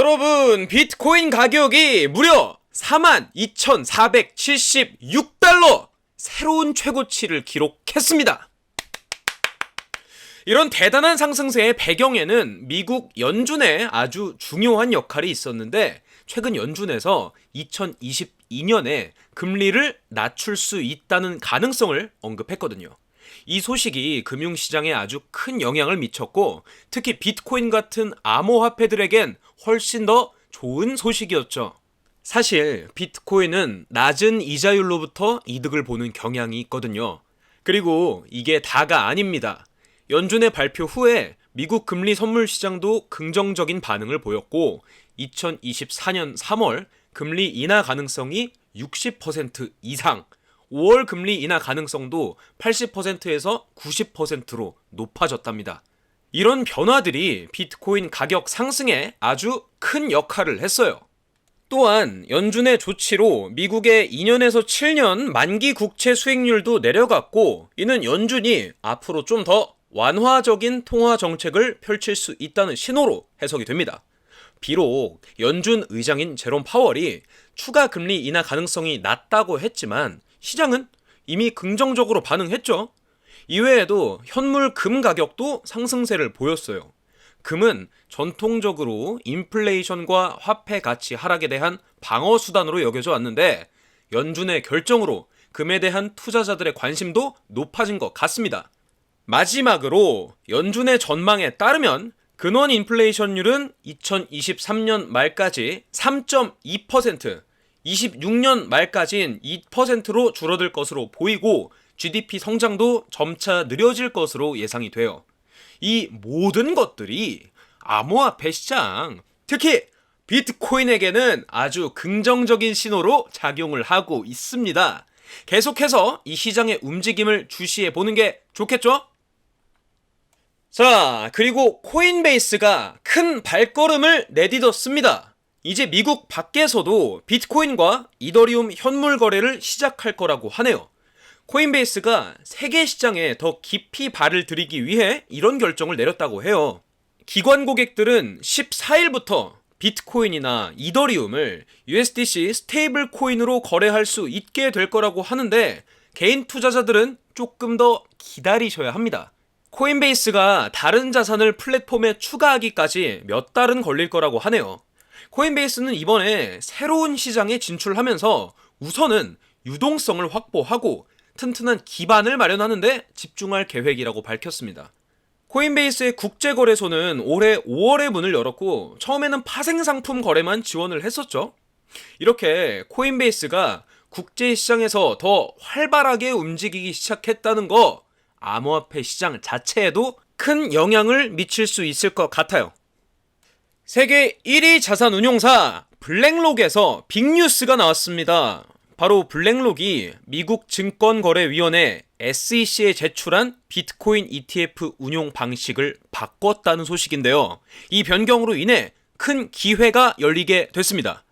여러분, 비트코인 가격이 무려 42,476달러! 새로운 최고치를 기록했습니다. 이런 대단한 상승세의 배경에는 미국 연준의 아주 중요한 역할이 있었는데, 최근 연준에서 2022년에 금리를 낮출 수 있다는 가능성을 언급했거든요. 이 소식이 금융시장에 아주 큰 영향을 미쳤고, 특히 비트코인 같은 암호화폐들에겐 훨씬 더 좋은 소식이었죠. 사실 비트코인은 낮은 이자율로부터 이득을 보는 경향이 있거든요. 그리고 이게 다가 아닙니다. 연준의 발표 후에 미국 금리 선물 시장도 긍정적인 반응을 보였고, 2024년 3월 금리 인하 가능성이 60% 이상, 5월 금리 인하 가능성도 80%에서 90%로 높아졌답니다. 이런 변화들이 비트코인 가격 상승에 아주 큰 역할을 했어요. 또한 연준의 조치로 미국의 2년에서 7년 만기 국채 수익률도 내려갔고, 이는 연준이 앞으로 좀 더 완화적인 통화 정책을 펼칠 수 있다는 신호로 해석이 됩니다. 비록 연준 의장인 제롬 파월이 추가 금리 인하 가능성이 낮다고 했지만 시장은 이미 긍정적으로 반응했죠. 이외에도 현물 금 가격도 상승세를 보였어요. 금은 전통적으로 인플레이션과 화폐 가치 하락에 대한 방어 수단으로 여겨져 왔는데, 연준의 결정으로 금에 대한 투자자들의 관심도 높아진 것 같습니다. 마지막으로 연준의 전망에 따르면 근원 인플레이션율은 2023년 말까지 3.2%, 26년 말까지는 2%로 줄어들 것으로 보이고, GDP 성장도 점차 느려질 것으로 예상이 돼요. 이 모든 것들이 암호화폐 시장, 특히 비트코인에게는 아주 긍정적인 신호로 작용을 하고 있습니다. 계속해서 이 시장의 움직임을 주시해 보는 게 좋겠죠? 자, 그리고 코인베이스가 큰 발걸음을 내딛었습니다. 이제 미국 밖에서도 비트코인과 이더리움 현물 거래를 시작할 거라고 하네요. 코인베이스가 세계 시장에 더 깊이 발을 들이기 위해 이런 결정을 내렸다고 해요. 기관 고객들은 14일부터 비트코인이나 이더리움을 USDC 스테이블 코인으로 거래할 수 있게 될 거라고 하는데, 개인 투자자들은 조금 더 기다리셔야 합니다. 코인베이스가 다른 자산을 플랫폼에 추가하기까지 몇 달은 걸릴 거라고 하네요. 코인베이스는 이번에 새로운 시장에 진출하면서 우선은 유동성을 확보하고 튼튼한 기반을 마련하는 데 집중할 계획이라고 밝혔습니다. 코인베이스의 국제거래소는 올해 5월에 문을 열었고, 처음에는 파생상품 거래만 지원을 했었죠. 이렇게 코인베이스가 국제시장에서 더 활발하게 움직이기 시작했다는 거, 암호화폐 시장 자체에도 큰 영향을 미칠 수 있을 것 같아요. 세계 1위 자산운용사 블랙록에서 빅뉴스가 나왔습니다. 바로 블랙록이 미국 증권거래위원회 SEC에 제출한 비트코인 ETF 운용 방식을 바꿨다는 소식인데요. 이 변경으로 인해 큰 기회가 열리게 됐습니다.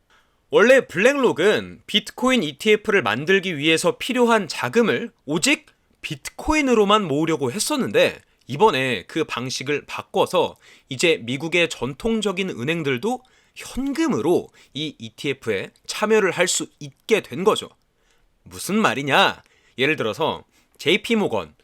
원래 블랙록은 비트코인 ETF를 만들기 위해서 필요한 자금을 오직 비트코인으로만 모으려고 했었는데, 이번에 그 방식을 바꿔서 이제 미국의 전통적인 은행들도 현금으로 이 ETF에 참여를 할 수 있게 된 거죠. 무슨 말이냐? 예를 들어서 JP모건,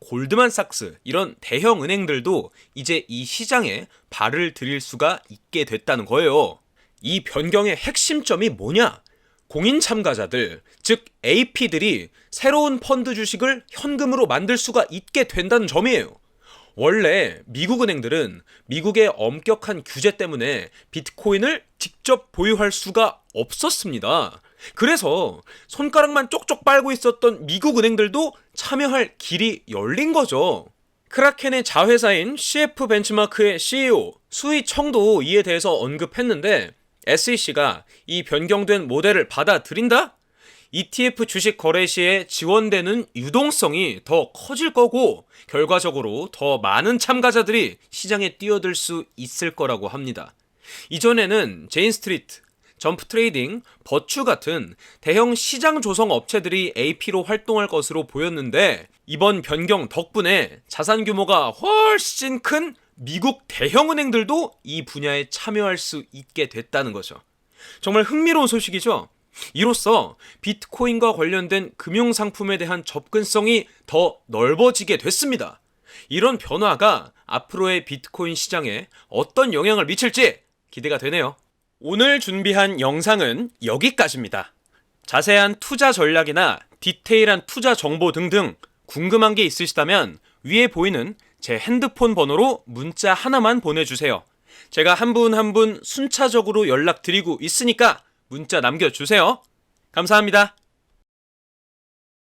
골드만삭스 이런 대형 은행들도 이제 이 시장에 발을 들일 수가 있게 됐다는 거예요. 이 변경의 핵심점이 뭐냐? 공인 참가자들, 즉 AP들이 새로운 펀드 주식을 현금으로 만들 수가 있게 된다는 점이에요. 원래 미국 은행들은 미국의 엄격한 규제 때문에 비트코인을 직접 보유할 수가 없었습니다. 그래서 손가락만 쪽쪽 빨고 있었던 미국 은행들도 참여할 길이 열린 거죠. 크라켄의 자회사인 CF 벤치마크의 CEO 수희 청도 이에 대해서 언급했는데, SEC가 이 변경된 모델을 받아들인다? ETF 주식 거래 시에 지원되는 유동성이 더 커질 거고, 결과적으로 더 많은 참가자들이 시장에 뛰어들 수 있을 거라고 합니다. 이전에는 제인 스트리트, 점프 트레이딩, 버추 같은 대형 시장 조성 업체들이 AP로 활동할 것으로 보였는데, 이번 변경 덕분에 자산 규모가 훨씬 큰 미국 대형은행들도 이 분야에 참여할 수 있게 됐다는 거죠. 정말 흥미로운 소식이죠. 이로써 비트코인과 관련된 금융상품에 대한 접근성이 더 넓어지게 됐습니다. 이런 변화가 앞으로의 비트코인 시장에 어떤 영향을 미칠지 기대가 되네요. 오늘 준비한 영상은 여기까지입니다. 자세한 투자 전략이나 디테일한 투자 정보 등등 궁금한 게 있으시다면 위에 보이는 제 핸드폰 번호로 문자 하나만 보내주세요. 제가 한 분 한 분 순차적으로 연락드리고 있으니까 문자 남겨주세요. 감사합니다.